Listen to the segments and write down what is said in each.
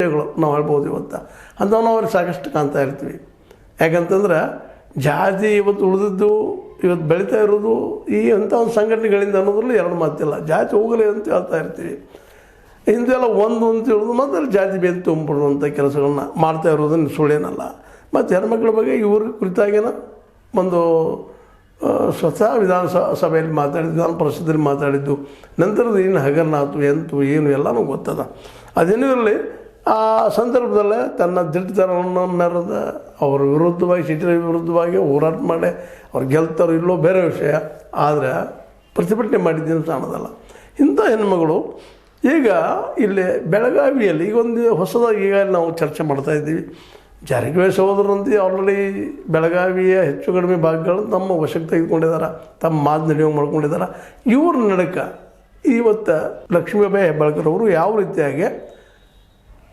ನಾವು ಹೇಳ್ಬೋದು ಇವತ್ತು ಅಂಥವು ಅವ್ರಿಗೆ ಸಾಕಷ್ಟು ಕಾಣ್ತಾ ಇರ್ತೀವಿ. ಯಾಕಂತಂದ್ರೆ ಜಾತಿ ಇವತ್ತು ಉಳಿದಿದ್ದು ಇವತ್ತು ಬೆಳೀತಾ ಇರೋದು ಈ ಅಂಥ ಒಂದು ಸಂಘಟನೆಗಳಿಂದ ಅನ್ನೋದ್ರಲ್ಲಿ ಎರಡು ಮಾತಿಲ್ಲ. ಜಾತಿ ಹೋಗಲಿ ಅಂತ ಹೇಳ್ತಾ ಇರ್ತೀವಿ. ಹಿಂದೆಲ್ಲ ಒಂದು ಅಂತ ಹೇಳೋದು ಮತ್ತು ಜಾತಿ ಭೇದ ತುಂಬಿಡುವಂಥ ಕೆಲಸಗಳನ್ನ ಮಾಡ್ತಾ ಇರೋದನ್ನು ಸುಳ್ಳೇನಲ್ಲ. ಮತ್ತು ಹೆಣ್ಮಕ್ಳ ಬಗ್ಗೆ ಇವ್ರ ಕುರಿತಾಗೇನ ಒಂದು ಸ್ವತಃ ವಿಧಾನಸಭೆಯಲ್ಲಿ ಮಾತಾಡಿದ್ದು, ವಿಧಾನ ಪರಿಷತ್ತಲ್ಲಿ ಮಾತಾಡಿದ್ದು, ನಂತರದ ಏನು ಹಗರನಾತು ಎಂತು ಏನು ಎಲ್ಲನೂ ಗೊತ್ತದ. ಅದೇನೂ ಇರಲಿ, ಆ ಸಂದರ್ಭದಲ್ಲೇ ತನ್ನ ದಿಟ್ಟತನವನ್ನು ಮೆರೆದ ಅವ್ರ ವಿರುದ್ಧವಾಗಿ ಸಿಟಿರ ವಿರುದ್ಧವಾಗಿ ಹೋರಾಟ ಮಾಡಿ ಅವ್ರು ಗೆಲ್ತಾರೋ ಇಲ್ಲೋ ಬೇರೆ ವಿಷಯ. ಆದರೆ ಪ್ರತಿಭಟನೆ ಮಾಡಿದ್ದೀನಿ ಕಾಣೋದಲ್ಲ. ಇಂಥ ಹೆಣ್ಮಗಳು ಈಗ ಇಲ್ಲಿ ಬೆಳಗಾವಿಯಲ್ಲಿ ಈಗ ಒಂದು ಹೊಸದಾಗಿ ಈಗ ನಾವು ಚರ್ಚೆ ಮಾಡ್ತಾಯಿದ್ದೀವಿ. ಜಾರಕಿಹೊಳಿ ಸಹೋದರಂತೆ ಆಲ್ರೆಡಿ ಬೆಳಗಾವಿಯ ಹೆಚ್ಚು ಕಡಿಮೆ ಭಾಗಗಳು ತಮ್ಮ ವಶಕ್ಕೆ ತೆಗೆದುಕೊಂಡಿದ್ದಾರೆ, ತಮ್ಮ ಮಾತು ನಡೆಯುವಂಗೆ ಮಾಡ್ಕೊಂಡಿದ್ದಾರೆ. ಇವ್ರ ನಡಕ ಇವತ್ತು ಲಕ್ಷ್ಮೀಬಾಯಿ ಹೆಬ್ಬಾಳ್ಕರ್ ಅವರು ಯಾವ ರೀತಿಯಾಗಿ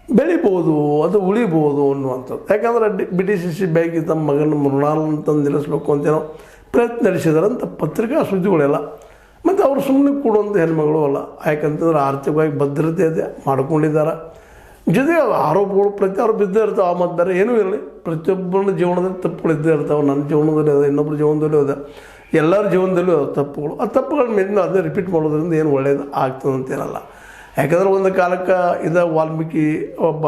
ಬೆಳಿಬೋದು, ಅದು ಉಳಿಬೋದು ಅನ್ನುವಂಥದ್ದು. ಯಾಕಂದ್ರೆ BDCC ಬ್ಯಾಂಕಿಗೆ ತಮ್ಮ ಮಗನ ಮೃಣಾಲನ್ನು ತಂದು ನಿಲ್ಲಿಸ್ಬೇಕು ಅಂತೇನೋ ಪ್ರಯತ್ನ ನಡೆಸಿದಾರಂತ ಪತ್ರಿಕಾ ಸುದ್ದಿಗಳೆಲ್ಲ. ಮತ್ತು ಅವರು ಸುಮ್ಮನೆ ಕೂಡುವಂಥ ಹೆಣ್ಮಗಳು ಅಲ್ಲ. ಯಾಕಂತಂದ್ರೆ ಆರ್ಥಿಕವಾಗಿ ಭದ್ರತೆ ಅದೇ ಮಾಡ್ಕೊಂಡಿದ್ದಾರೆ. ಜೊತೆಗೆ ಆರೋಪಗಳು ಪ್ರತ್ಯಾರೋಪ ಇದ್ದೇ ಇರ್ತಾವೆ. ಮತ್ತು ಬೇರೆ ಏನೂ ಇರಲಿ, ಪ್ರತಿಯೊಬ್ಬರ ಜೀವನದಲ್ಲಿ ತಪ್ಪುಗಳು ಇದ್ದೇ ಇರ್ತಾವೆ. ನನ್ನ ಜೀವನದಲ್ಲಿ ಅದ, ಇನ್ನೊಬ್ಬರ ಜೀವನದಲ್ಲೂ ಅದ, ಎಲ್ಲರ ಜೀವನದಲ್ಲೂ ಅದ ತಪ್ಪುಗಳು. ಆ ತಪ್ಪುಗಳ ಮೇಲೆ ಅದನ್ನೇ ರಿಪೀಟ್ ಮಾಡೋದ್ರಿಂದ ಏನು ಒಳ್ಳೆಯದು ಆಗ್ತದೆ ಅಂತೇನಲ್ಲ. ಯಾಕಂದ್ರೆ ಒಂದು ಕಾಲಕ್ಕೆ ವಾಲ್ಮೀಕಿ ಒಬ್ಬ